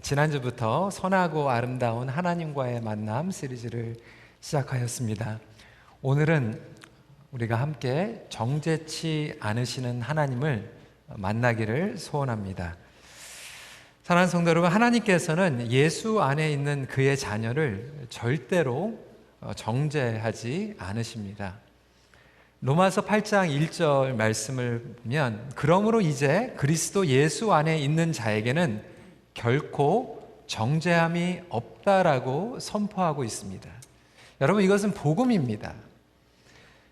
지난주부터 선하고 아름다운 하나님과의 만남 시리즈를 시작하였습니다. 오늘은 우리가 함께 정죄치 않으시는 하나님을 만나기를 소원합니다. 사랑하는 성도 여러분, 하나님께서는 예수 안에 있는 그의 자녀를 절대로 정죄하지 않으십니다. 로마서 8장 1절 말씀을 보면, 그러므로 이제 그리스도 예수 안에 있는 자에게는 결코 정죄함이 없다라고 선포하고 있습니다. 여러분, 이것은 복음입니다.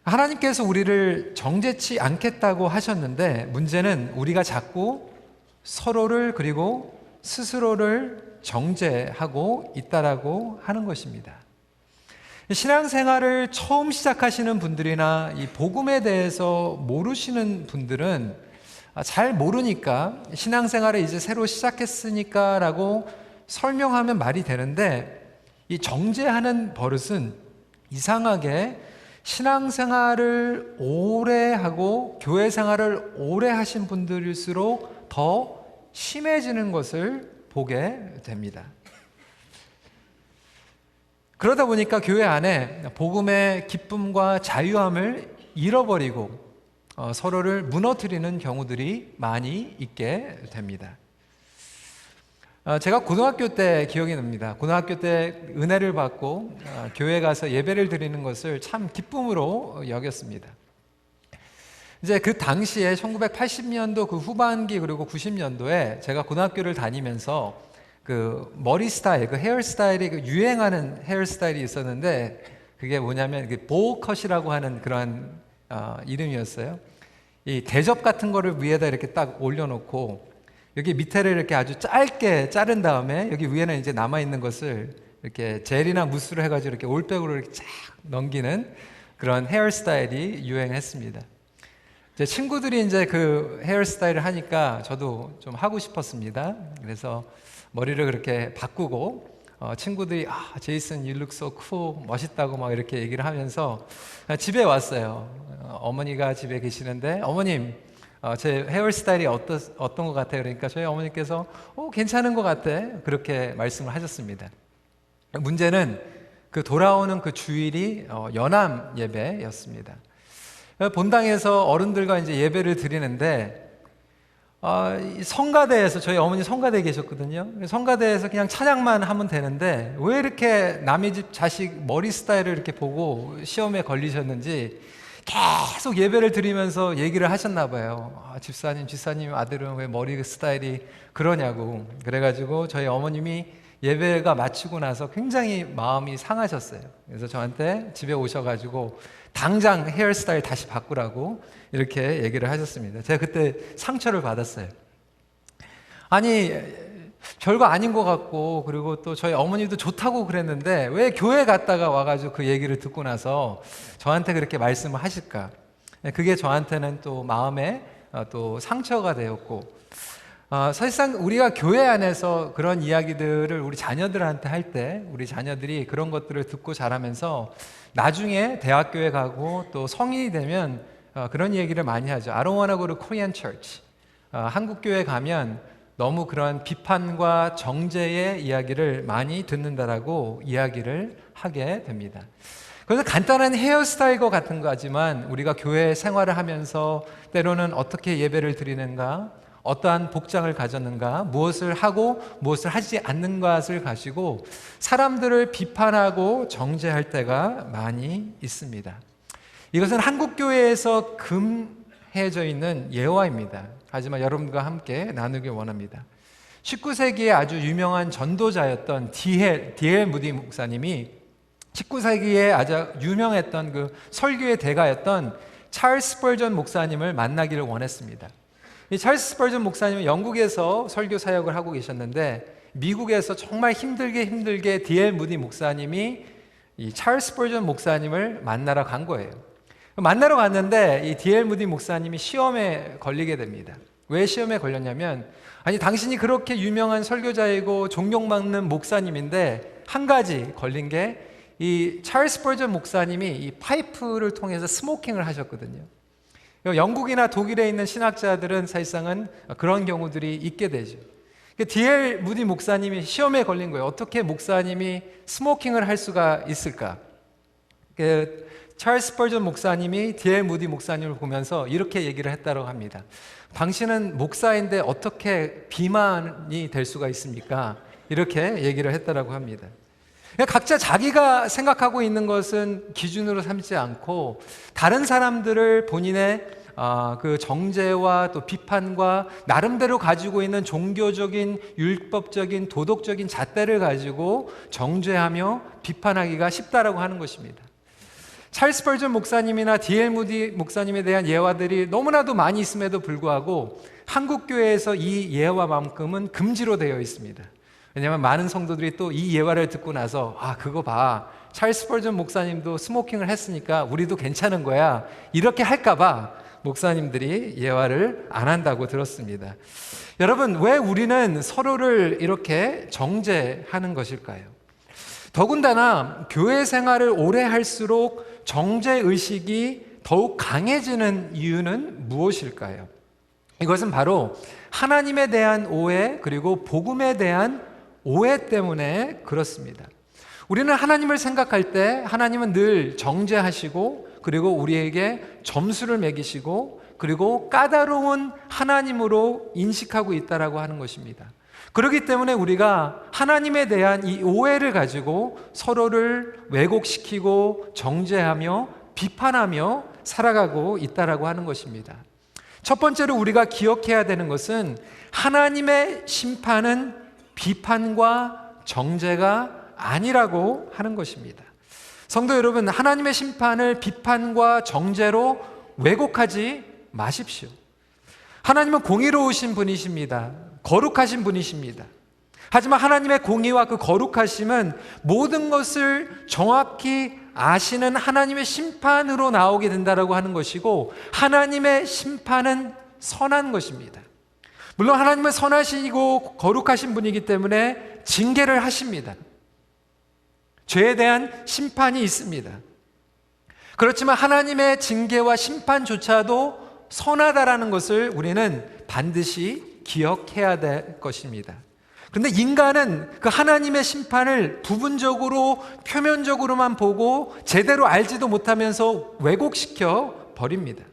하나님께서 우리를 정죄치 않겠다고 하셨는데, 문제는 우리가 자꾸 서로를 그리고 스스로를 정죄하고 있다라고 하는 것입니다. 신앙생활을 처음 시작하시는 분들이나 이 복음에 대해서 모르시는 분들은 잘 모르니까 신앙생활을 이제 새로 시작했으니까 라고 설명하면 말이 되는데, 이 정죄하는 버릇은 이상하게 신앙생활을 오래 하고 교회 생활을 오래 하신 분들일수록 더 심해지는 것을 보게 됩니다. 그러다 보니까 교회 안에 복음의 기쁨과 자유함을 잃어버리고 서로를 무너뜨리는 경우들이 많이 있게 됩니다. 제가 고등학교 때 기억이 납니다. 고등학교 때 은혜를 받고 교회 가서 예배를 드리는 것을 참 기쁨으로 여겼습니다. 이제 그 당시에 1980년도 그 후반기 그리고 90년도에 제가 고등학교를 다니면서 그 머리 스타일, 그 헤어스타일이 그 유행하는 헤어스타일이 있었는데, 그게 뭐냐면 그 보우컷이라고 하는 그런 이름이었어요. 이 대접 같은 거를 위에다 이렇게 딱 올려놓고 여기 밑에를 이렇게 아주 짧게 자른 다음에 여기 위에는 이제 남아있는 것을 이렇게 젤이나 무스로 해가지고 이렇게 올백으로 이렇게 쫙 넘기는 그런 헤어스타일이 유행했습니다. 제 친구들이 이제 그 헤어스타일을 하니까 저도 좀 하고 싶었습니다. 그래서 머리를 그렇게 바꾸고 친구들이 제이슨 you look so cool, 멋있다고 막 이렇게 얘기를 하면서 집에 왔어요. 어머니가 집에 계시는데, 어머님 제 헤어스타일이 어떤 것 같아요? 그러니까 저희 어머니께서 괜찮은 것 같아, 그렇게 말씀을 하셨습니다. 문제는 그 돌아오는 그 주일이 연암 예배였습니다. 본당에서 어른들과 이제 예배를 드리는데, 성가대에서, 저희 어머니 성가대에 계셨거든요. 성가대에서 그냥 찬양만 하면 되는데 왜 이렇게 남의 집 자식 머리 스타일을 이렇게 보고 시험에 걸리셨는지 계속 예배를 드리면서 얘기를 하셨나 봐요. 집사님 아들은 왜 머리 스타일이 그러냐고. 그래가지고 저희 어머님이 예배가 마치고 나서 굉장히 마음이 상하셨어요. 그래서 저한테 집에 오셔가지고 당장 헤어스타일 다시 바꾸라고 이렇게 얘기를 하셨습니다. 제가 그때 상처를 받았어요. 아니, 별거 아닌 것 같고, 그리고 또 저희 어머니도 좋다고 그랬는데 왜 교회 갔다가 와가지고 그 얘기를 듣고 나서 저한테 그렇게 말씀을 하실까? 그게 저한테는 또 마음에 또 상처가 되었고, 사실상 우리가 교회 안에서 그런 이야기들을 우리 자녀들한테 할 때, 우리 자녀들이 그런 것들을 듣고 자라면서 나중에 대학교에 가고 또 성인이 되면 그런 얘기를 많이 하죠. I don't want to go to Korean church. 한국 교회 가면 너무 그런 비판과 정죄의 이야기를 많이 듣는다라고 이야기를 하게 됩니다. 그래서 간단한 헤어스타일과 같은 거지만 우리가 교회 생활을 하면서 때로는 어떻게 예배를 드리는가, 어떠한 복장을 가졌는가, 무엇을 하고 무엇을 하지 않는 것을 가지고 사람들을 비판하고 정죄할 때가 많이 있습니다. 이것은 한국 교회에서 금해져 있는 예화입니다. 하지만 여러분과 함께 나누길 원합니다. 19세기에 아주 유명한 전도자였던 D.L. 무디 목사님이 19세기에 아주 유명했던 그 설교의 대가였던 찰스 스펄전 목사님을 만나기를 원했습니다. 이 찰스 스펄전 목사님은 영국에서 설교 사역을 하고 계셨는데, 미국에서 정말 힘들게 D.L. 무디 목사님이 이 찰스 스펄전 목사님을 만나러 간 거예요. 만나러 갔는데 이 D.L. 무디 목사님이 시험에 걸리게 됩니다. 왜 시험에 걸렸냐면, 아니 당신이 그렇게 유명한 설교자이고 존경받는 목사님인데 한 가지 걸린 게, 이 찰스 스펄전 목사님이 이 파이프를 통해서 스모킹을 하셨거든요. 영국이나 독일에 있는 신학자들은 사실상은 그런 경우들이 있게 되죠. D.L. 무디 목사님이 시험에 걸린 거예요. 어떻게 목사님이 스모킹을 할 수가 있을까? 찰스 스퍼전 목사님이 D.L. 무디 목사님을 보면서 이렇게 얘기를 했다고 합니다. 당신은 목사인데 어떻게 비만이 될 수가 있습니까? 이렇게 얘기를 했다고 합니다. 각자 자기가 생각하고 있는 것은 기준으로 삼지 않고 다른 사람들을 본인의 그 정죄와 또 비판과 나름대로 가지고 있는 종교적인, 율법적인, 도덕적인 잣대를 가지고 정죄하며 비판하기가 쉽다라고 하는 것입니다. 찰스 스퍼전 목사님이나 D.L. 무디 목사님에 대한 예화들이 너무나도 많이 있음에도 불구하고 한국 교회에서 이 예화만큼은 금지로 되어 있습니다. 왜냐하면 많은 성도들이 또 이 예화를 듣고 나서 그거 봐, 찰스 스퍼전 목사님도 스모킹을 했으니까 우리도 괜찮은 거야, 이렇게 할까 봐 목사님들이 예화를 안 한다고 들었습니다. 여러분, 왜 우리는 서로를 이렇게 정죄하는 것일까요? 더군다나 교회 생활을 오래 할수록 정죄의식이 더욱 강해지는 이유는 무엇일까요? 이것은 바로 하나님에 대한 오해, 그리고 복음에 대한 오해 때문에 그렇습니다. 우리는 하나님을 생각할 때 하나님은 늘 정죄하시고, 그리고 우리에게 점수를 매기시고, 그리고 까다로운 하나님으로 인식하고 있다라고 하는 것입니다. 그렇기 때문에 우리가 하나님에 대한 이 오해를 가지고 서로를 왜곡시키고 정죄하며 비판하며 살아가고 있다라고 하는 것입니다. 첫 번째로 우리가 기억해야 되는 것은 하나님의 심판은 비판과 정죄가 아니라고 하는 것입니다. 성도 여러분, 하나님의 심판을 비판과 정죄로 왜곡하지 마십시오. 하나님은 공의로우신 분이십니다. 거룩하신 분이십니다. 하지만 하나님의 공의와 그 거룩하심은 모든 것을 정확히 아시는 하나님의 심판으로 나오게 된다라고 하는 것이고, 하나님의 심판은 선한 것입니다. 물론 하나님은 선하시고 거룩하신 분이기 때문에 징계를 하십니다. 죄에 대한 심판이 있습니다. 그렇지만 하나님의 징계와 심판조차도 선하다라는 것을 우리는 반드시 기억해야 될 것입니다. 그런데 인간은 그 하나님의 심판을 부분적으로, 표면적으로만 보고 제대로 알지도 못하면서 왜곡시켜 버립니다.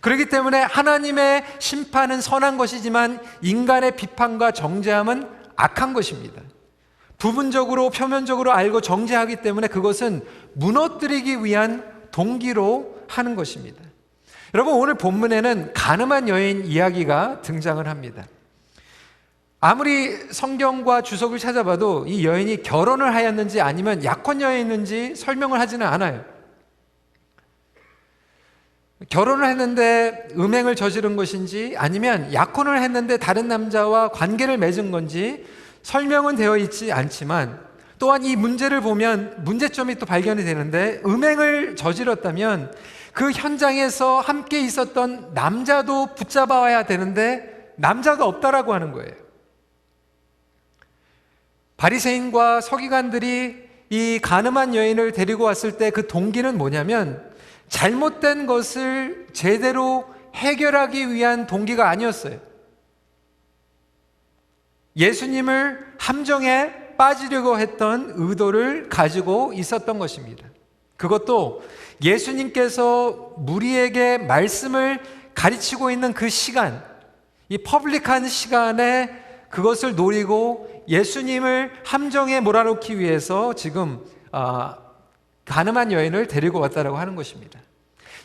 그렇기 때문에 하나님의 심판은 선한 것이지만 인간의 비판과 정죄함은 악한 것입니다. 부분적으로, 표면적으로 알고 정죄하기 때문에 그것은 무너뜨리기 위한 동기로 하는 것입니다. 여러분, 오늘 본문에는 가늠한 여인 이야기가 등장을 합니다. 아무리 성경과 주석을 찾아봐도 이 여인이 결혼을 하였는지 아니면 약혼녀였는지 설명을 하지는 않아요. 결혼을 했는데 음행을 저지른 것인지 아니면 약혼을 했는데 다른 남자와 관계를 맺은 건지 설명은 되어 있지 않지만, 또한 이 문제를 보면 문제점이 또 발견이 되는데, 음행을 저질렀다면 그 현장에서 함께 있었던 남자도 붙잡아야 되는데 남자가 없다라고 하는 거예요. 바리새인과 서기관들이 이 간음한 여인을 데리고 왔을 때 그 동기는 뭐냐면, 잘못된 것을 제대로 해결하기 위한 동기가 아니었어요. 예수님을 함정에 빠지려고 했던 의도를 가지고 있었던 것입니다. 그것도 예수님께서 무리에게 말씀을 가르치고 있는 그 시간, 이 퍼블릭한 시간에 그것을 노리고 예수님을 함정에 몰아넣기 위해서 지금 가늠한 여인을 데리고 왔다라고 하는 것입니다.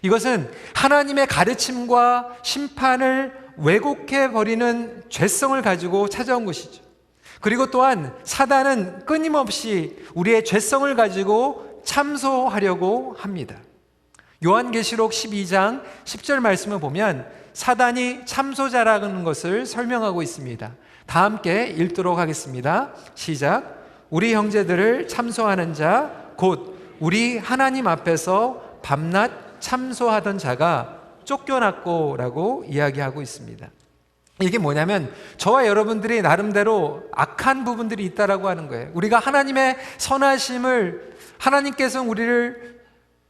이것은 하나님의 가르침과 심판을 왜곡해버리는 죄성을 가지고 찾아온 것이죠. 그리고 또한 사단은 끊임없이 우리의 죄성을 가지고 참소하려고 합니다. 요한계시록 12장 10절 말씀을 보면 사단이 참소자라는 것을 설명하고 있습니다. 다 함께 읽도록 하겠습니다. 시작. 우리 형제들을 참소하는 자, 곧 우리 하나님 앞에서 밤낮 참소하던 자가 쫓겨났고 라고 이야기하고 있습니다. 이게 뭐냐면 저와 여러분들이 나름대로 악한 부분들이 있다라고 하는 거예요. 우리가 하나님의 선하심을, 하나님께서 우리를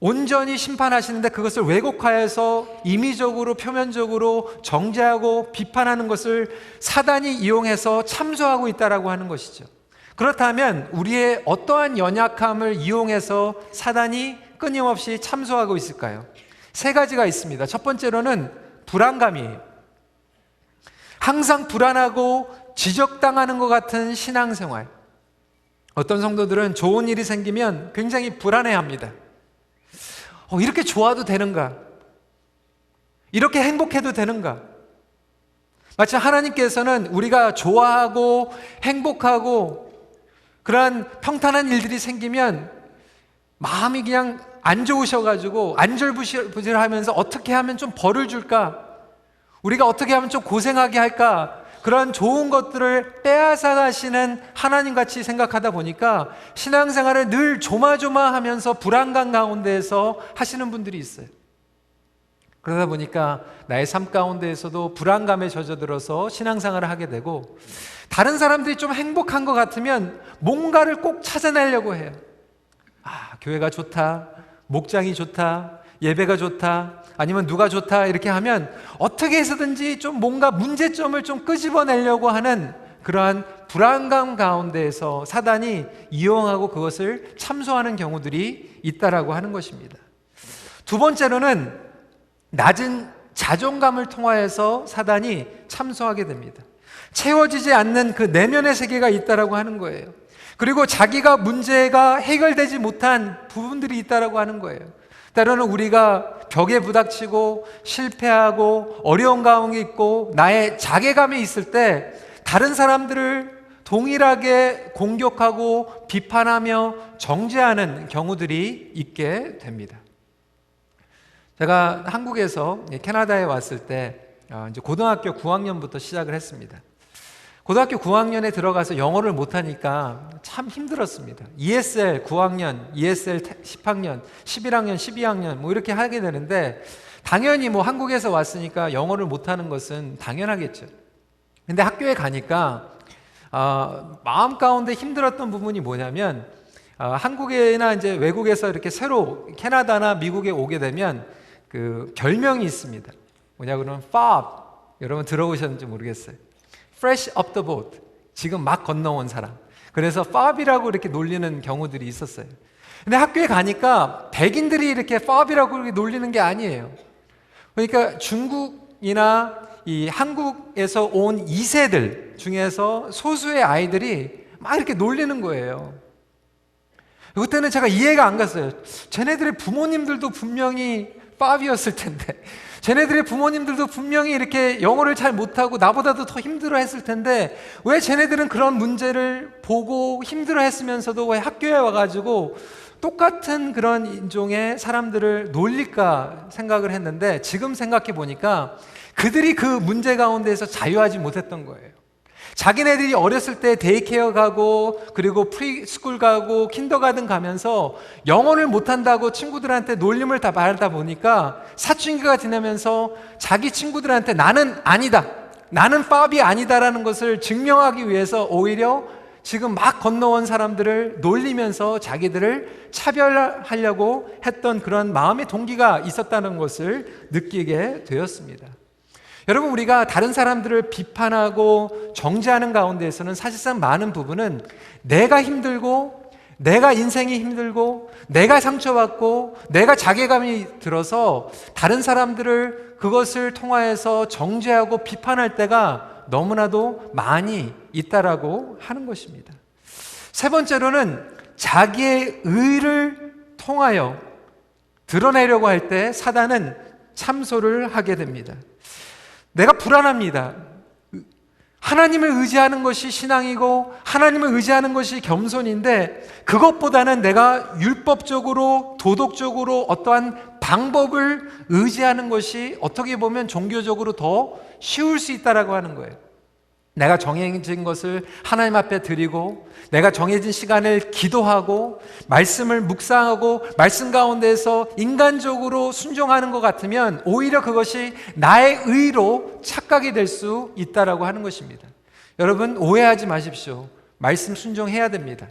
온전히 심판하시는데 그것을 왜곡하여서 임의적으로 표면적으로 정죄하고 비판하는 것을 사단이 이용해서 참소하고 있다라고 하는 것이죠. 그렇다면 우리의 어떠한 연약함을 이용해서 사단이 끊임없이 참소하고 있을까요? 세 가지가 있습니다. 첫 번째로는 불안감이에요. 항상 불안하고 지적당하는 것 같은 신앙생활. 어떤 성도들은 좋은 일이 생기면 굉장히 불안해합니다. 이렇게 좋아도 되는가? 이렇게 행복해도 되는가? 마치 하나님께서는 우리가 좋아하고 행복하고 그러한 평탄한 일들이 생기면 마음이 그냥 안 좋으셔가지고 안절부절하면서 어떻게 하면 좀 벌을 줄까? 우리가 어떻게 하면 좀 고생하게 할까? 그런 좋은 것들을 빼앗아 가시는 하나님같이 생각하다 보니까 신앙생활을 늘 조마조마하면서 불안감 가운데에서 하시는 분들이 있어요. 그러다 보니까 나의 삶 가운데에서도 불안감에 젖어들어서 신앙생활을 하게 되고, 다른 사람들이 좀 행복한 것 같으면 뭔가를 꼭 찾아내려고 해요. 교회가 좋다, 목장이 좋다, 예배가 좋다, 아니면 누가 좋다 이렇게 하면 어떻게 해서든지 좀 뭔가 문제점을 좀 끄집어내려고 하는 그러한 불안감 가운데에서 사단이 이용하고 그것을 참소하는 경우들이 있다라고 하는 것입니다. 두 번째로는 낮은 자존감을 통하여서 사단이 참소하게 됩니다. 채워지지 않는 그 내면의 세계가 있다라고 하는 거예요. 그리고 자기가 문제가 해결되지 못한 부분들이 있다라고 하는 거예요. 때로는 우리가 벽에 부닥치고 실패하고 어려운 가운데 있고 나의 자괴감이 있을 때 다른 사람들을 동일하게 공격하고 비판하며 정죄하는 경우들이 있게 됩니다. 제가 한국에서 캐나다에 왔을 때 이제 고등학교 9학년부터 시작을 했습니다. 고등학교 9학년에 들어가서 영어를 못하니까 참 힘들었습니다. ESL 9학년, ESL 10학년, 11학년, 12학년 뭐 이렇게 하게 되는데 당연히 뭐 한국에서 왔으니까 영어를 못하는 것은 당연하겠죠. 근데 학교에 가니까 마음 가운데 힘들었던 부분이 뭐냐면 한국이나 이제 외국에서 이렇게 새로 캐나다나 미국에 오게 되면 그 별명이 있습니다. 뭐냐 그러면 FOB, 여러분 들어보셨는지 모르겠어요. Fresh up the boat, 지금 막 건너온 사람. 그래서 FOB이라고 이렇게 놀리는 경우들이 있었어요. 근데 학교에 가니까 백인들이 이렇게 FOB이라고 이렇게 놀리는 게 아니에요. 그러니까 중국이나 이 한국에서 온 2세들 중에서 소수의 아이들이 막 이렇게 놀리는 거예요. 그때는 제가 이해가 안 갔어요. 쟤네들의 부모님들도 분명히 FOB이었을 텐데, 쟤네들의 부모님들도 분명히 이렇게 영어를 잘 못하고 나보다도 더 힘들어 했을 텐데 왜 쟤네들은 그런 문제를 보고 힘들어 했으면서도 왜 학교에 와가지고 똑같은 그런 인종의 사람들을 놀릴까 생각을 했는데, 지금 생각해 보니까 그들이 그 문제 가운데에서 자유하지 못했던 거예요. 자기네들이 어렸을 때 데이케어 가고 그리고 프리스쿨 가고 킨더가든 가면서 영어를 못한다고 친구들한테 놀림을 다 받다 보니까 사춘기가 지나면서 자기 친구들한테 나는 아니다, 나는 FOB이 아니다라는 것을 증명하기 위해서 오히려 지금 막 건너온 사람들을 놀리면서 자기들을 차별하려고 했던 그런 마음의 동기가 있었다는 것을 느끼게 되었습니다. 여러분, 우리가 다른 사람들을 비판하고 정죄하는 가운데에서는 사실상 많은 부분은 내가 힘들고 내가 인생이 힘들고 내가 상처받고 내가 자괴감이 들어서 다른 사람들을 그것을 통하여서 정죄하고 비판할 때가 너무나도 많이 있다라고 하는 것입니다. 세 번째로는 자기의 의를 통하여 드러내려고 할 때 사단은 참소를 하게 됩니다. 내가 불안합니다. 하나님을 의지하는 것이 신앙이고 하나님을 의지하는 것이 겸손인데 그것보다는 내가 율법적으로 도덕적으로 어떠한 방법을 의지하는 것이 어떻게 보면 종교적으로 더 쉬울 수 있다라고 하는 거예요. 내가 정해진 것을 하나님 앞에 드리고 내가 정해진 시간을 기도하고 말씀을 묵상하고 말씀 가운데서 인간적으로 순종하는 것 같으면 오히려 그것이 나의 의로 착각이 될 수 있다라고 하는 것입니다. 여러분, 오해하지 마십시오. 말씀 순종해야 됩니다.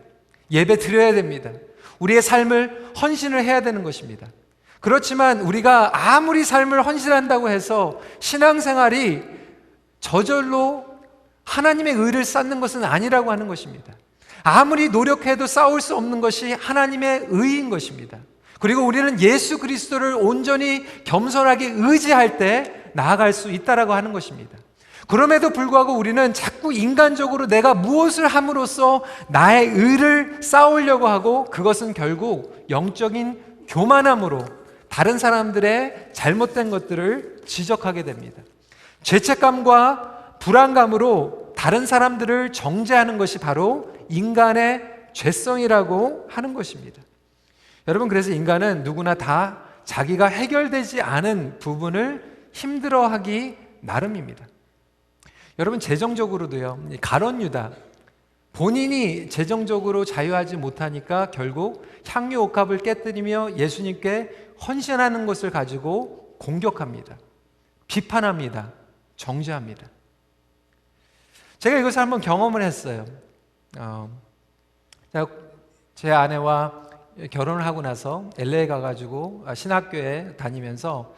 예배 드려야 됩니다. 우리의 삶을 헌신을 해야 되는 것입니다. 그렇지만 우리가 아무리 삶을 헌신한다고 해서 신앙생활이 저절로 하나님의 의를 쌓는 것은 아니라고 하는 것입니다. 아무리 노력해도 쌓을 수 없는 것이 하나님의 의인 것입니다. 그리고 우리는 예수 그리스도를 온전히 겸손하게 의지할 때 나아갈 수 있다라고 하는 것입니다. 그럼에도 불구하고 우리는 자꾸 인간적으로 내가 무엇을 함으로써 나의 의를 쌓으려고 하고, 그것은 결국 영적인 교만함으로 다른 사람들의 잘못된 것들을 지적하게 됩니다. 죄책감과 불안감으로 다른 사람들을 정죄하는 것이 바로 인간의 죄성이라고 하는 것입니다. 여러분, 그래서 인간은 누구나 다 자기가 해결되지 않은 부분을 힘들어하기 나름입니다. 여러분, 재정적으로도요, 가룟 유다, 본인이 재정적으로 자유하지 못하니까 결국 향유 옥합을 깨뜨리며 예수님께 헌신하는 것을 가지고 공격합니다. 비판합니다. 정죄합니다. 제가 이것을 한번 경험을 했어요. 제 아내와 결혼을 하고 나서 LA 가가지고 신학교에 다니면서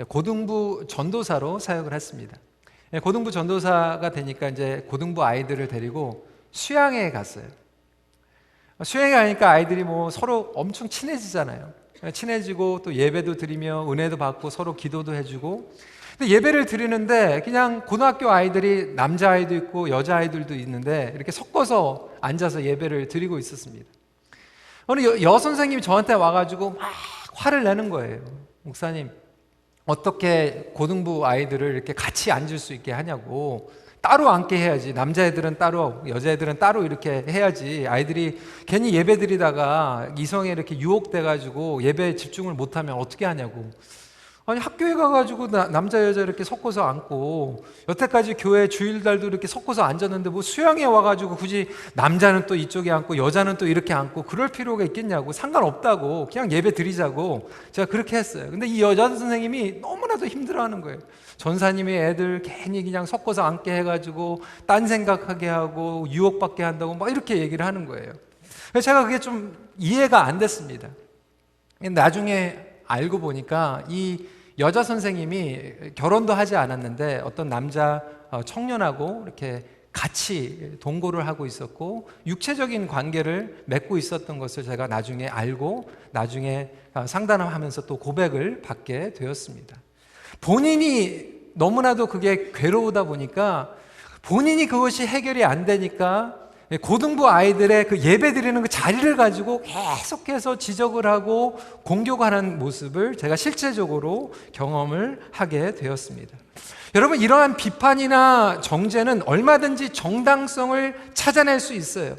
고등부 전도사로 사역을 했습니다. 고등부 전도사가 되니까 이제 고등부 아이들을 데리고 수양회에 갔어요. 수양회 가니까 아이들이 뭐 서로 엄청 친해지잖아요. 친해지고 또 예배도 드리며 은혜도 받고 서로 기도도 해주고. 근데 예배를 드리는데 그냥 고등학교 아이들이 남자아이도 있고 여자아이들도 있는데 이렇게 섞어서 앉아서 예배를 드리고 있었습니다. 어느 여선생님이 저한테 와가지고 막 화를 내는 거예요. 목사님, 어떻게 고등부 아이들을 이렇게 같이 앉을 수 있게 하냐고. 따로 앉게 해야지. 남자애들은 따로, 여자애들은 따로 이렇게 해야지. 아이들이 괜히 예배 드리다가 이성에 이렇게 유혹돼가지고 예배에 집중을 못하면 어떻게 하냐고. 아니, 학교에 가가지고 남자 여자 이렇게 섞어서 앉고, 여태까지 교회 주일날도 이렇게 섞어서 앉았는데 뭐 수양회 와가지고 굳이 남자는 또 이쪽에 앉고 여자는 또 이렇게 앉고 그럴 필요가 있겠냐고. 상관없다고, 그냥 예배 드리자고 제가 그렇게 했어요. 근데 이 여자 선생님이 너무나도 힘들어하는 거예요. 전사님이 애들 괜히 그냥 섞어서 앉게 해가지고 딴 생각하게 하고 유혹받게 한다고 막 이렇게 얘기를 하는 거예요. 그래서 제가 그게 좀 이해가 안 됐습니다. 나중에 알고 보니까 이 여자 선생님이 결혼도 하지 않았는데 어떤 남자 청년하고 이렇게 같이 동거를 하고 있었고 육체적인 관계를 맺고 있었던 것을 제가 나중에 알고 나중에 상담을 하면서 또 고백을 받게 되었습니다. 본인이 너무나도 그게 괴로우다 보니까 본인이 그것이 해결이 안 되니까 고등부 아이들의 그 예배 드리는 그 자리를 가지고 계속해서 지적을 하고 공격하는 모습을 제가 실제적으로 경험을 하게 되었습니다. 여러분, 이러한 비판이나 정죄는 얼마든지 정당성을 찾아낼 수 있어요.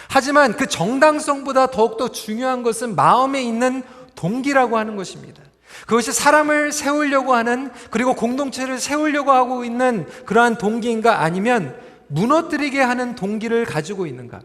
하지만 그 정당성보다 더욱더 중요한 것은 마음에 있는 동기라고 하는 것입니다. 그것이 사람을 세우려고 하는, 그리고 공동체를 세우려고 하고 있는 그러한 동기인가, 아니면 무너뜨리게 하는 동기를 가지고 있는가.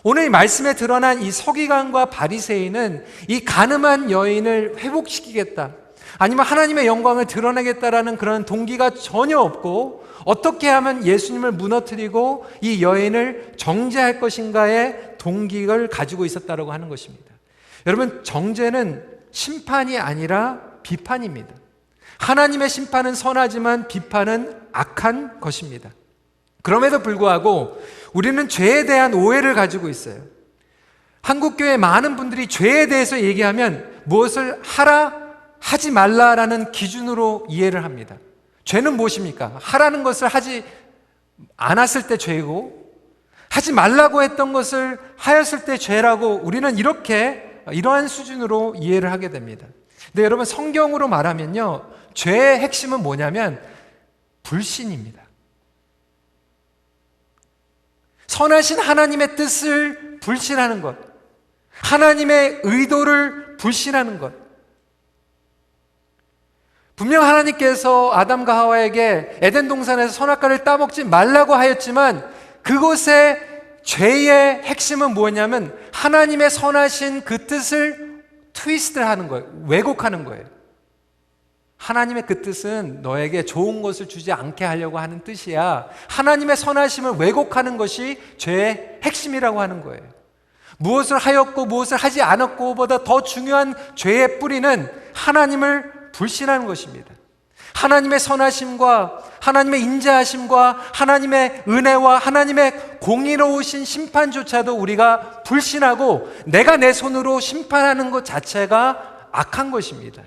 오늘 말씀에 드러난 이 서기관과 바리새인은 이 간음한 여인을 회복시키겠다, 아니면 하나님의 영광을 드러내겠다라는 그런 동기가 전혀 없고, 어떻게 하면 예수님을 무너뜨리고 이 여인을 정죄할 것인가의 동기를 가지고 있었다고 하는 것입니다. 여러분, 정죄는 심판이 아니라 비판입니다. 하나님의 심판은 선하지만 비판은 악한 것입니다. 그럼에도 불구하고 우리는 죄에 대한 오해를 가지고 있어요. 한국교회 많은 분들이 죄에 대해서 얘기하면 무엇을 하라, 하지 말라라는 기준으로 이해를 합니다. 죄는 무엇입니까? 하라는 것을 하지 않았을 때 죄고, 하지 말라고 했던 것을 하였을 때 죄라고 우리는 이러한 수준으로 이해를 하게 됩니다. 근데 여러분, 성경으로 말하면요, 죄의 핵심은 뭐냐면 불신입니다. 선하신 하나님의 뜻을 불신하는 것, 하나님의 의도를 불신하는 것. 분명 하나님께서 아담과 하와에게 에덴 동산에서 선악과를 따먹지 말라고 하였지만 그곳의 죄의 핵심은 뭐냐면 하나님의 선하신 그 뜻을 트위스트하는 거예요. 왜곡하는 거예요. 하나님의 그 뜻은 너에게 좋은 것을 주지 않게 하려고 하는 뜻이야. 하나님의 선하심을 왜곡하는 것이 죄의 핵심이라고 하는 거예요. 무엇을 하였고 무엇을 하지 않았고보다 더 중요한 죄의 뿌리는 하나님을 불신하는 것입니다. 하나님의 선하심과 하나님의 인자하심과 하나님의 은혜와 하나님의 공의로우신 심판조차도 우리가 불신하고 내가 내 손으로 심판하는 것 자체가 악한 것입니다.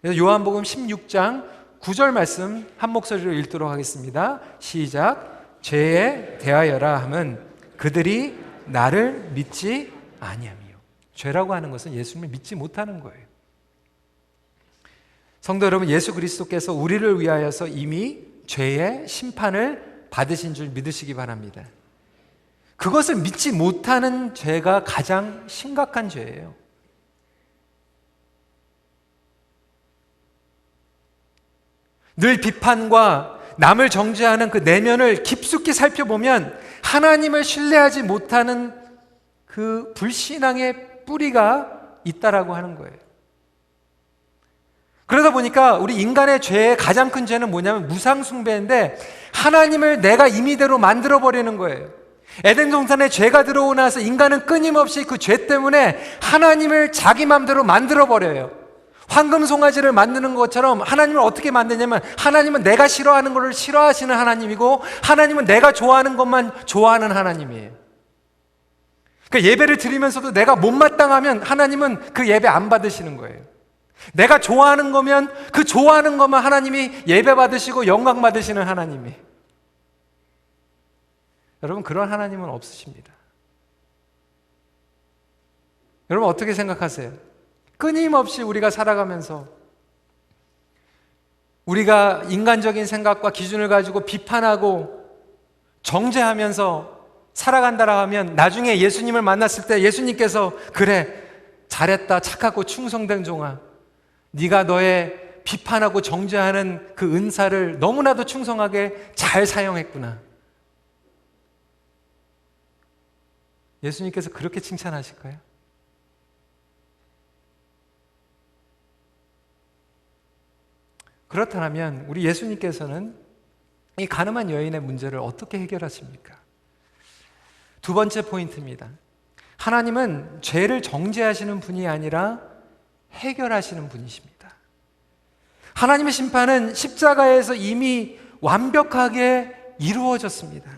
그래서 요한복음 16장 9절 말씀 한 목소리로 읽도록 하겠습니다. 시작. 죄에 대하여라 함은 그들이 나를 믿지 아니함이요. 죄라고 하는 것은 예수님을 믿지 못하는 거예요. 성도 여러분, 예수 그리스도께서 우리를 위하여서 이미 죄의 심판을 받으신 줄 믿으시기 바랍니다. 그것을 믿지 못하는 죄가 가장 심각한 죄예요. 늘 비판과 남을 정죄하는 그 내면을 깊숙이 살펴보면 하나님을 신뢰하지 못하는 그 불신앙의 뿌리가 있다라고 하는 거예요. 그러다 보니까 우리 인간의 죄의 가장 큰 죄는 뭐냐면 무상숭배인데 하나님을 내가 임의대로 만들어버리는 거예요. 에덴 동산에 죄가 들어오고 나서 인간은 끊임없이 그 죄 때문에 하나님을 자기 마음대로 만들어버려요. 황금 송아지를 만드는 것처럼 하나님을 어떻게 만드냐면 하나님은 내가 싫어하는 것을 싫어하시는 하나님이고 하나님은 내가 좋아하는 것만 좋아하는 하나님이에요. 그러니까 예배를 드리면서도 내가 못마땅하면 하나님은 그 예배 안 받으시는 거예요. 내가 좋아하는 거면 그 좋아하는 것만 하나님이 예배 받으시고 영광 받으시는 하나님이. 여러분, 그런 하나님은 없으십니다. 여러분 어떻게 생각하세요? 끊임없이 우리가 살아가면서 우리가 인간적인 생각과 기준을 가지고 비판하고 정죄하면서 살아간다라 하면 나중에 예수님을 만났을 때 예수님께서 그래 잘했다 착하고 충성된 종아, 네가 너의 비판하고 정죄하는 그 은사를 너무나도 충성하게 잘 사용했구나. 예수님께서 그렇게 칭찬하실까요? 그렇다면 우리 예수님께서는 이 가늠한 여인의 문제를 어떻게 해결하십니까? 두 번째 포인트입니다. 하나님은 죄를 정죄하시는 분이 아니라 해결하시는 분이십니다. 하나님의 심판은 십자가에서 이미 완벽하게 이루어졌습니다.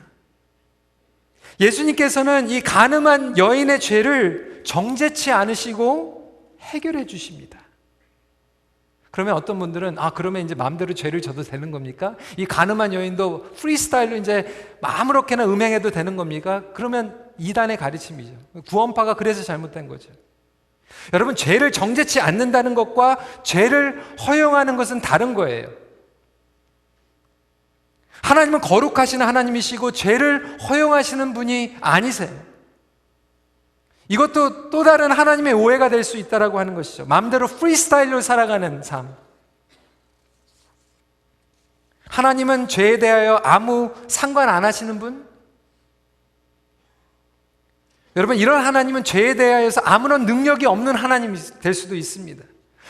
예수님께서는 이 간음한 여인의 죄를 정죄치 않으시고 해결해 주십니다. 그러면 어떤 분들은 그러면 이제 마음대로 죄를 져도 되는 겁니까? 이 간음한 여인도 프리스타일로 이제 아무렇게나 음행해도 되는 겁니까? 그러면 이단의 가르침이죠. 구원파가 그래서 잘못된 거죠. 여러분, 죄를 정죄치 않는다는 것과 죄를 허용하는 것은 다른 거예요. 하나님은 거룩하신 하나님이시고 죄를 허용하시는 분이 아니세요. 이것도 또 다른 하나님의 오해가 될 수 있다고 하는 것이죠. 마음대로 프리스타일로 살아가는 삶. 하나님은 죄에 대하여 아무 상관 안 하시는 분? 여러분, 이런 하나님은 죄에 대하여서 아무런 능력이 없는 하나님이 될 수도 있습니다.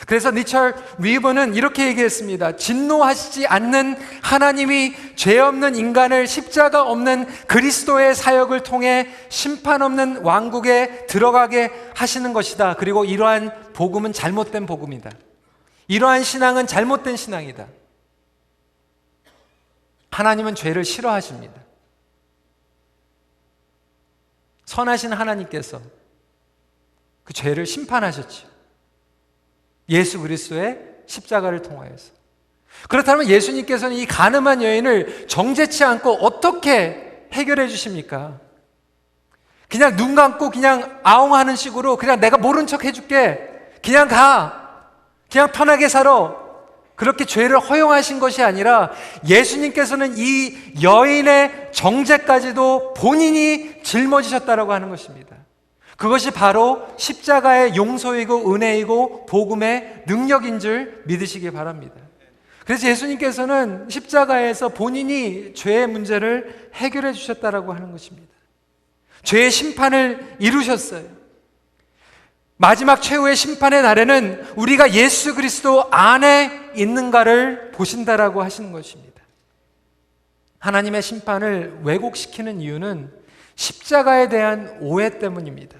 그래서 리처드 위버는 이렇게 얘기했습니다. 진노하시지 않는 하나님이 죄 없는 인간을 십자가 없는 그리스도의 사역을 통해 심판 없는 왕국에 들어가게 하시는 것이다. 그리고 이러한 복음은 잘못된 복음이다. 이러한 신앙은 잘못된 신앙이다. 하나님은 죄를 싫어하십니다. 선하신 하나님께서 그 죄를 심판하셨죠. 예수 그리스도의 십자가를 통하여서. 그렇다면 예수님께서는 이 간음한 여인을 정죄치 않고 어떻게 해결해 주십니까? 그냥 눈 감고 그냥 아웅하는 식으로 그냥 내가 모른 척 해줄게, 그냥 가, 그냥 편하게 살아, 그렇게 죄를 허용하신 것이 아니라 예수님께서는 이 여인의 정죄까지도 본인이 짊어지셨다라고 하는 것입니다. 그것이 바로 십자가의 용서이고 은혜이고 복음의 능력인 줄 믿으시기 바랍니다. 그래서 예수님께서는 십자가에서 본인이 죄의 문제를 해결해 주셨다라고 하는 것입니다. 죄의 심판을 이루셨어요. 마지막 최후의 심판의 날에는 우리가 예수 그리스도 안에 있는가를 보신다라고 하시는 것입니다. 하나님의 심판을 왜곡시키는 이유는 십자가에 대한 오해 때문입니다.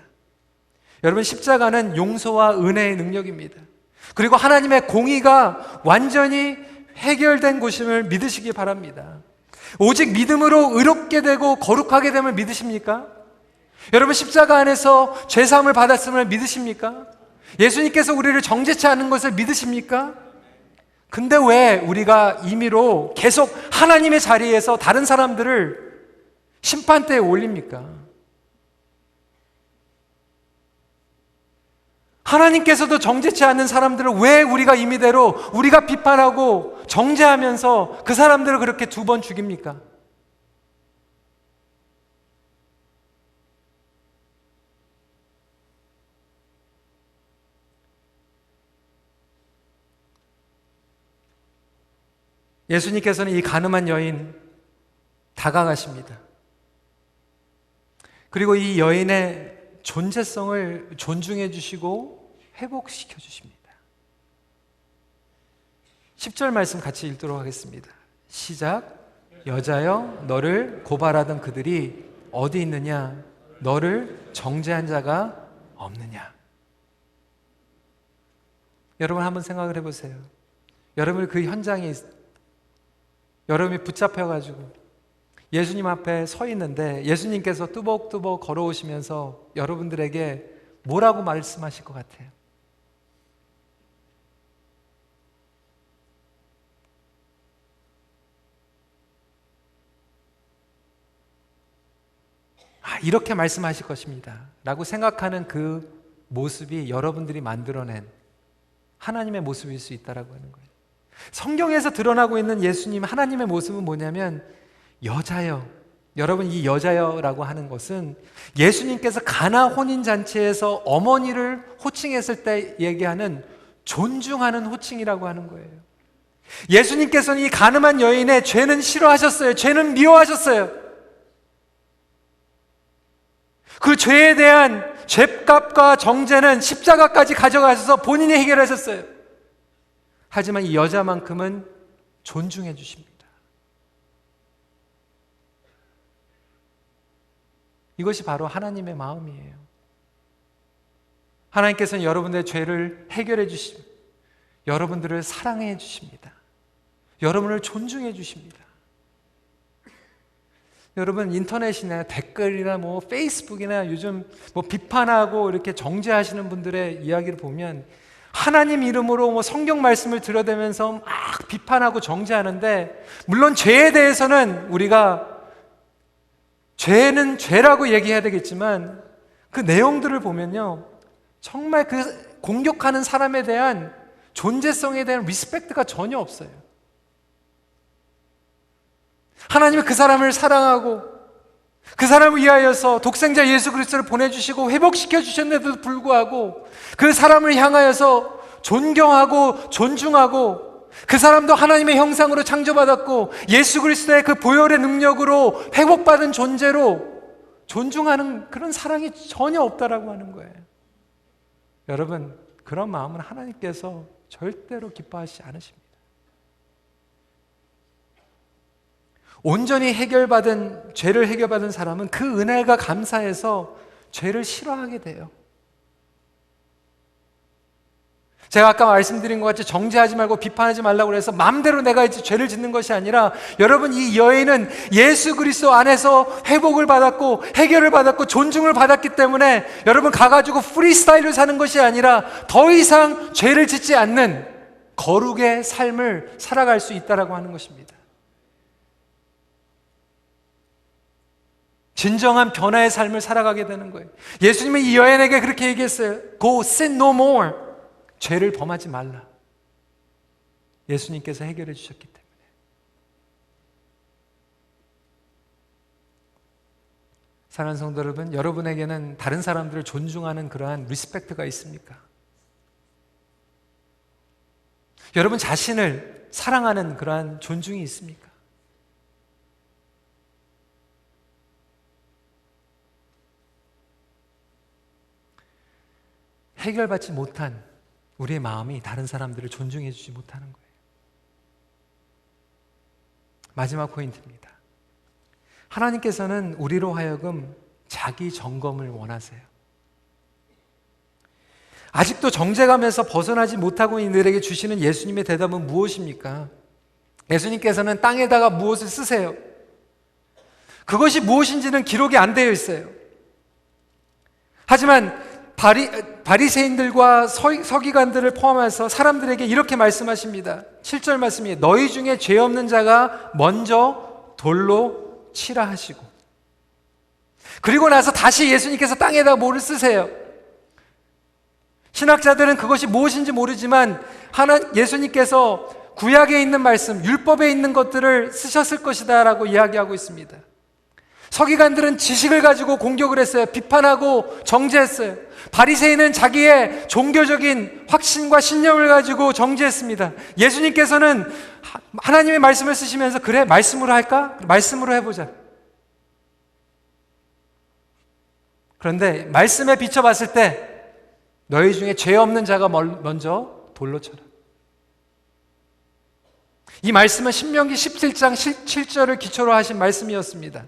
여러분, 십자가는 용서와 은혜의 능력입니다. 그리고 하나님의 공의가 완전히 해결된 곳임을 믿으시기 바랍니다. 오직 믿음으로 의롭게 되고 거룩하게 됨을 믿으십니까? 여러분, 십자가 안에서 죄사함을 받았음을 믿으십니까? 예수님께서 우리를 정죄치 않은 것을 믿으십니까? 근데 왜 우리가 임의로 계속 하나님의 자리에서 다른 사람들을 심판대에 올립니까? 하나님께서도 정죄치 않는 사람들을 왜 우리가 임의대로 우리가 비판하고 정죄하면서 그 사람들을 그렇게 2번 죽입니까? 예수님께서는 이 가늠한 여인 다가가십니다. 그리고 이 여인의 존재성을 존중해 주시고 회복시켜 주십니다. 10절 말씀 같이 읽도록 하겠습니다. 시작. 여자여, 너를 고발하던 그들이 어디 있느냐? 너를 정죄한 자가 없느냐? 여러분, 한번 생각을 해보세요. 여러분, 그 현장에 여러분이 붙잡혀가지고 예수님 앞에 서 있는데 예수님께서 뚜벅뚜벅 걸어오시면서 여러분들에게 뭐라고 말씀하실 것 같아요? 이렇게 말씀하실 것입니다 라고 생각하는 그 모습이 여러분들이 만들어낸 하나님의 모습일 수 있다라고 하는 거예요. 성경에서 드러나고 있는 예수님 하나님의 모습은 뭐냐면 여자여. 여러분, 이 여자여라고 하는 것은 예수님께서 가나 혼인잔치에서 어머니를 호칭했을 때 얘기하는 존중하는 호칭이라고 하는 거예요. 예수님께서는 이 가늠한 여인의 죄는 싫어하셨어요. 죄는 미워하셨어요. 그 죄에 대한 죄값과 정죄는 십자가까지 가져가셔서 본인이 해결하셨어요. 하지만 이 여자만큼은 존중해 주십니다. 이것이 바로 하나님의 마음이에요. 하나님께서는 여러분들의 죄를 해결해 주시고 여러분들을 사랑해 주십니다. 여러분을 존중해 주십니다. 여러분, 인터넷이나 댓글이나 페이스북이나 요즘 비판하고 이렇게 정죄하시는 분들의 이야기를 보면 하나님 이름으로 성경 말씀을 들여대면서 막 비판하고 정죄하는데, 물론 죄에 대해서는 우리가 죄는 죄라고 얘기해야 되겠지만 그 내용들을 보면요, 정말 그 공격하는 사람에 대한 존재성에 대한 리스펙트가 전혀 없어요. 하나님은 그 사람을 사랑하고 그 사람을 위하여서 독생자 예수 그리스도를 보내주시고 회복시켜 주셨는데도 불구하고 그 사람을 향하여서 존경하고 존중하고, 그 사람도 하나님의 형상으로 창조받았고 예수 그리스도의 그 보혈의 능력으로 회복받은 존재로 존중하는 그런 사랑이 전혀 없다라고 하는 거예요. 여러분, 그런 마음은 하나님께서 절대로 기뻐하시지 않으십니다. 온전히 죄를 해결받은 사람은 그 은혜가 감사해서 죄를 싫어하게 돼요. 제가 아까 말씀드린 것 같이 정죄하지 말고 비판하지 말라고 해서 마음대로 내가 이제 죄를 짓는 것이 아니라, 여러분, 이 여인은 예수 그리스도 안에서 회복을 받았고 해결을 받았고 존중을 받았기 때문에 여러분 가가지고 프리스타일로 사는 것이 아니라 더 이상 죄를 짓지 않는 거룩의 삶을 살아갈 수 있다라고 하는 것입니다. 진정한 변화의 삶을 살아가게 되는 거예요. 예수님은 이 여인에게 그렇게 얘기했어요. Go sin no more. 죄를 범하지 말라. 예수님께서 해결해 주셨기 때문에. 사랑하는 성도 여러분, 여러분에게는 다른 사람들을 존중하는 그러한 리스펙트가 있습니까? 여러분 자신을 사랑하는 그러한 존중이 있습니까? 해결받지 못한 우리의 마음이 다른 사람들을 존중해 주지 못하는 거예요. 마지막 포인트입니다. 하나님께서는 우리로 하여금 자기 점검을 원하세요. 아직도 정죄감에서 벗어나지 못하고 있는 이들에게 주시는 예수님의 대답은 무엇입니까? 예수님께서는 땅에다가 무엇을 쓰세요. 그것이 무엇인지는 기록이 안 되어 있어요. 하지만 바리새인들과 서기관들을 포함해서 사람들에게 이렇게 말씀하십니다. 7절 말씀이 너희 중에 죄 없는 자가 먼저 돌로 치라 하시고, 그리고 나서 다시 예수님께서 땅에다 뭐를 쓰세요. 신학자들은 그것이 무엇인지 모르지만 예수님께서 구약에 있는 말씀, 율법에 있는 것들을 쓰셨을 것이다 라고 이야기하고 있습니다. 서기관들은 지식을 가지고 공격을 했어요. 비판하고 정죄했어요. 바리새인은 자기의 종교적인 확신과 신념을 가지고 정죄했습니다. 예수님께서는 하나님의 말씀을 쓰시면서 그래, 말씀으로 할까? 말씀으로 해보자. 그런데 말씀에 비춰봤을 때 너희 중에 죄 없는 자가 먼저 돌로 쳐라. 이 말씀은 신명기 17장 7절을 기초로 하신 말씀이었습니다.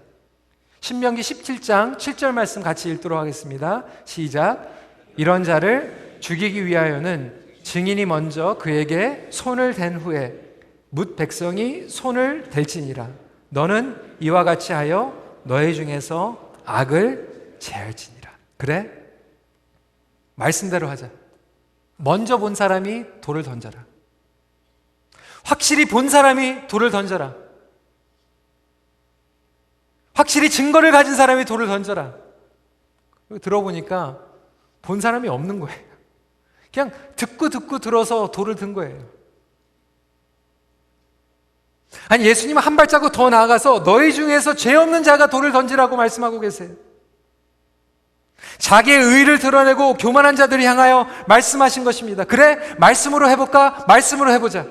신명기 17장 7절 말씀 같이 읽도록 하겠습니다. 시작. 이런 자를 죽이기 위하여는 증인이 먼저 그에게 손을 댄 후에 뭇 백성이 손을 댈지니라. 너는 이와 같이 하여 너희 중에서 악을 제할지니라. 그래? 말씀대로 하자. 먼저 본 사람이 돌을 던져라. 확실히 본 사람이 돌을 던져라. 확실히 증거를 가진 사람이 돌을 던져라. 들어보니까 본 사람이 없는 거예요. 그냥 듣고 들어서 돌을 든 거예요. 아니, 예수님은 한 발자국 더 나아가서 너희 중에서 죄 없는 자가 돌을 던지라고 말씀하고 계세요. 자기의 의의를 드러내고 교만한 자들을 향하여 말씀하신 것입니다. 그래? 말씀으로 해볼까? 말씀으로 해보자.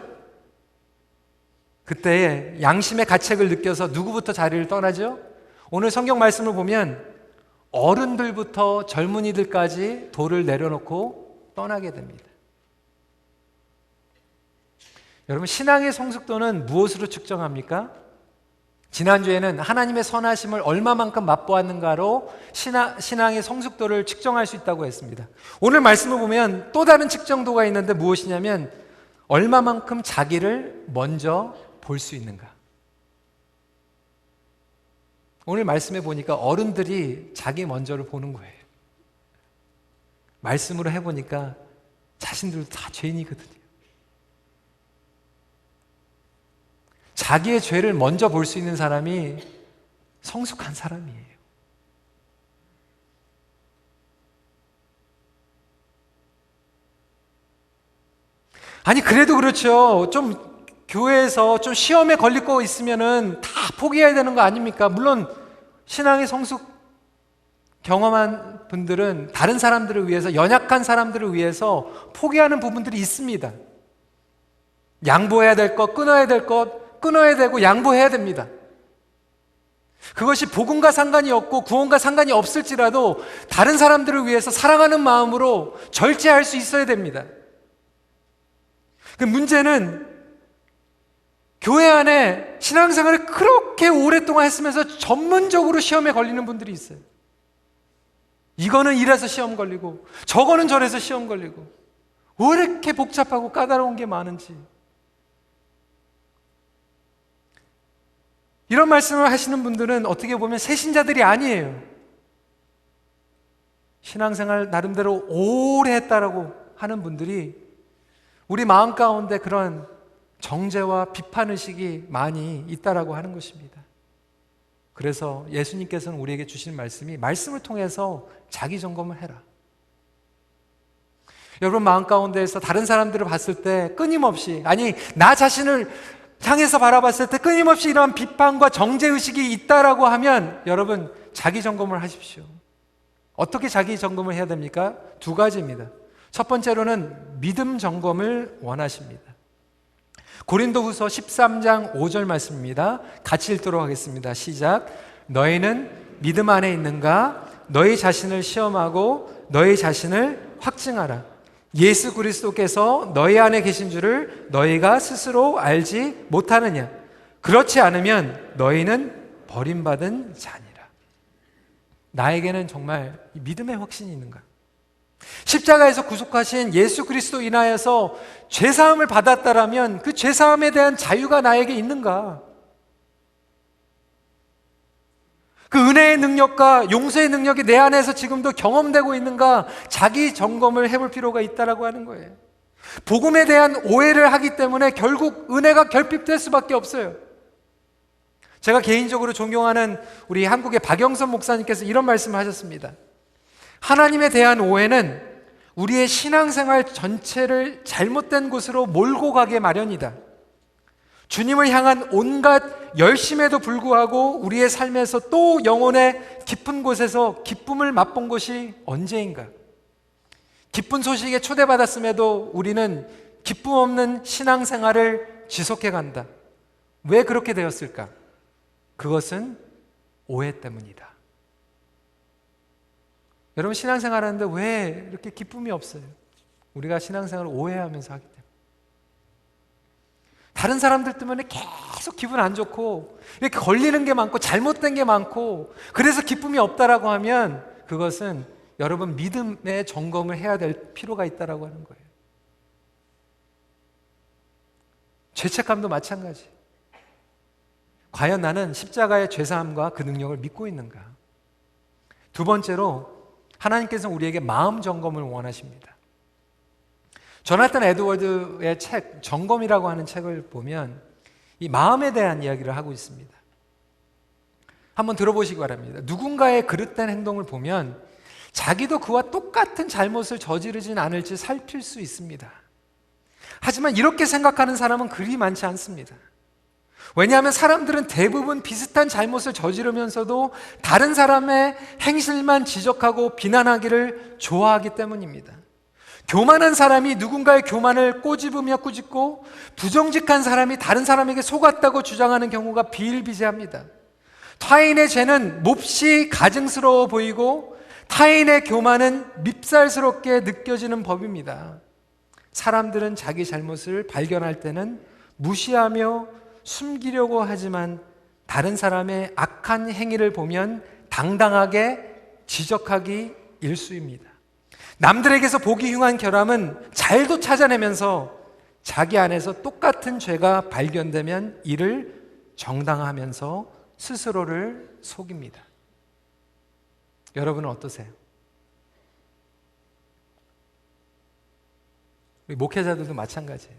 그때에 양심의 가책을 느껴서 누구부터 자리를 떠나죠? 오늘 성경 말씀을 보면 어른들부터 젊은이들까지 돌을 내려놓고 떠나게 됩니다. 여러분, 신앙의 성숙도는 무엇으로 측정합니까? 지난주에는 하나님의 선하심을 얼마만큼 맛보았는가로 신앙의 성숙도를 측정할 수 있다고 했습니다. 오늘 말씀을 보면 또 다른 측정도가 있는데 무엇이냐면 얼마만큼 자기를 먼저 볼 수 있는가. 오늘 말씀에 보니까 어른들이 자기 먼저를 보는 거예요. 말씀으로 해보니까 자신들도 다 죄인이거든요. 자기의 죄를 먼저 볼 수 있는 사람이 성숙한 사람이에요. 아니, 그래도 그렇죠. 좀 교회에서 좀 시험에 걸리고 있으면은 다 포기해야 되는 거 아닙니까? 물론 신앙의 성숙 경험한 분들은 다른 사람들을 위해서, 연약한 사람들을 위해서 포기하는 부분들이 있습니다. 양보해야 될 것, 끊어야 될 것, 끊어야 되고 양보해야 됩니다. 그것이 복음과 상관이 없고 구원과 상관이 없을지라도 다른 사람들을 위해서 사랑하는 마음으로 절제할 수 있어야 됩니다. 그 문제는 교회 안에 신앙생활을 그렇게 오랫동안 했으면서 전문적으로 시험에 걸리는 분들이 있어요. 이거는 이래서 시험 걸리고 저거는 저래서 시험 걸리고 왜 이렇게 복잡하고 까다로운 게 많은지. 이런 말씀을 하시는 분들은 어떻게 보면 새신자들이 아니에요. 신앙생활 나름대로 오래 했다라고 하는 분들이 우리 마음 가운데 그런 정죄와 비판의식이 많이 있다라고 하는 것입니다. 그래서 예수님께서는 우리에게 주신 말씀이 말씀을 통해서 자기 점검을 해라. 여러분 마음 가운데에서 다른 사람들을 봤을 때 끊임없이, 아니 나 자신을 향해서 바라봤을 때 끊임없이 이러한 비판과 정죄의식이 있다라고 하면 여러분 자기 점검을 하십시오. 어떻게 자기 점검을 해야 됩니까? 두 가지입니다. 첫 번째로는 믿음 점검을 원하십니다. 고린도후서 13장 5절 말씀입니다. 같이 읽도록 하겠습니다. 시작. 너희는 믿음 안에 있는가? 너희 자신을 시험하고 너희 자신을 확증하라. 예수 그리스도께서 너희 안에 계신 줄을 너희가 스스로 알지 못하느냐? 그렇지 않으면 너희는 버림받은 자니라. 나에게는 정말 믿음의 확신이 있는가? 십자가에서 구속하신 예수 그리스도 인하여서 죄사함을 받았다라면 그 죄사함에 대한 자유가 나에게 있는가? 그 은혜의 능력과 용서의 능력이 내 안에서 지금도 경험되고 있는가? 자기 점검을 해볼 필요가 있다라고 하는 거예요. 복음에 대한 오해를 하기 때문에 결국 은혜가 결핍될 수밖에 없어요. 제가 개인적으로 존경하는 우리 한국의 박영선 목사님께서 이런 말씀을 하셨습니다. 하나님에 대한 오해는 우리의 신앙생활 전체를 잘못된 곳으로 몰고 가게 마련이다. 주님을 향한 온갖 열심에도 불구하고 우리의 삶에서 또 영혼의 깊은 곳에서 기쁨을 맛본 것이 언제인가? 기쁜 소식에 초대받았음에도 우리는 기쁨 없는 신앙생활을 지속해 간다. 왜 그렇게 되었을까? 그것은 오해 때문이다. 여러분, 신앙생활 하는데 왜 이렇게 기쁨이 없어요? 우리가 신앙생활을 오해하면서 하기 때문에. 다른 사람들 때문에 계속 기분 안 좋고 이렇게 걸리는 게 많고 잘못된 게 많고 그래서 기쁨이 없다라고 하면 그것은 여러분 믿음의 점검을 해야 될 필요가 있다라고 하는 거예요. 죄책감도 마찬가지. 과연 나는 십자가의 죄사함과 그 능력을 믿고 있는가? 두 번째로 하나님께서는 우리에게 마음 점검을 원하십니다. 조나단 에드워드의 책 점검이라고 하는 책을 보면 이 마음에 대한 이야기를 하고 있습니다. 한번 들어보시기 바랍니다. 누군가의 그릇된 행동을 보면 자기도 그와 똑같은 잘못을 저지르진 않을지 살필 수 있습니다. 하지만 이렇게 생각하는 사람은 그리 많지 않습니다. 왜냐하면 사람들은 대부분 비슷한 잘못을 저지르면서도 다른 사람의 행실만 지적하고 비난하기를 좋아하기 때문입니다. 교만한 사람이 누군가의 교만을 꼬집으며 꾸짖고 부정직한 사람이 다른 사람에게 속았다고 주장하는 경우가 비일비재합니다. 타인의 죄는 몹시 가증스러워 보이고 타인의 교만은 밉살스럽게 느껴지는 법입니다. 사람들은 자기 잘못을 발견할 때는 무시하며 숨기려고 하지만 다른 사람의 악한 행위를 보면 당당하게 지적하기 일쑤입니다. 남들에게서 보기 흉한 결함은 잘도 찾아내면서 자기 안에서 똑같은 죄가 발견되면 이를 정당화하면서 스스로를 속입니다. 여러분은 어떠세요? 우리 목회자들도 마찬가지예요.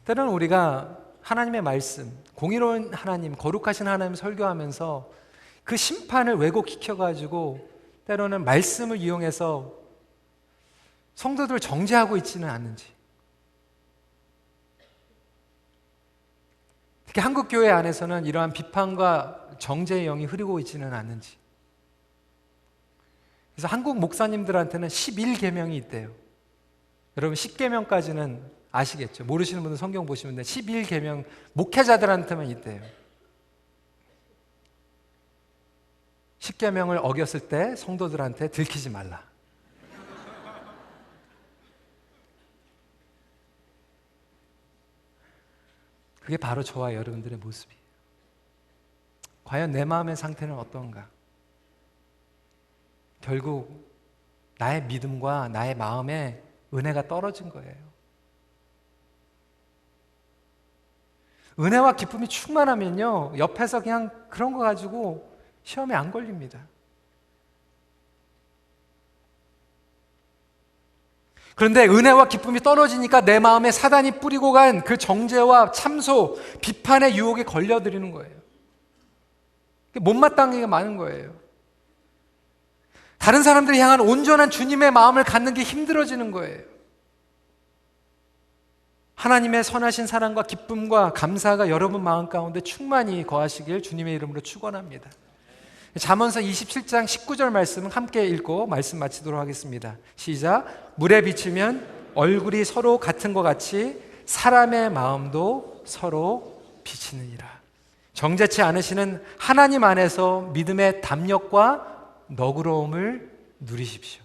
때로는 우리가 하나님의 말씀, 공의로운 하나님, 거룩하신 하나님 설교하면서 그 심판을 왜곡시켜가지고 때로는 말씀을 이용해서 성도들을 정죄하고 있지는 않는지, 특히 한국 교회 안에서는 이러한 비판과 정죄의 영이 흐르고 있지는 않는지. 그래서 한국 목사님들한테는 11계명이 있대요. 여러분 10계명까지는 아시겠죠? 모르시는 분은 성경 보시면 돼. 11계명 목회자들한테만 있대요. 10계명을 어겼을 때 성도들한테 들키지 말라. 그게 바로 저와 여러분들의 모습이에요. 과연 내 마음의 상태는 어떤가? 결국 나의 믿음과 나의 마음에 은혜가 떨어진 거예요. 은혜와 기쁨이 충만하면요, 옆에서 그냥 그런 거 가지고 시험에 안 걸립니다. 그런데 은혜와 기쁨이 떨어지니까 내 마음에 사단이 뿌리고 간 그 정죄와 참소, 비판의 유혹에 걸려들이는 거예요. 못마땅한 게 많은 거예요. 다른 사람들이 향한 온전한 주님의 마음을 갖는 게 힘들어지는 거예요. 하나님의 선하신 사랑과 기쁨과 감사가 여러분 마음 가운데 충만히 거하시길 주님의 이름으로 축원합니다. 잠언서 27장 19절 말씀은 함께 읽고 말씀 마치도록 하겠습니다. 시작. 물에 비추면 얼굴이 서로 같은 것 같이 사람의 마음도 서로 비치느니라. 정죄치 않으시는 하나님 안에서 믿음의 담력과 너그러움을 누리십시오.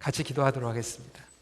같이 기도하도록 하겠습니다.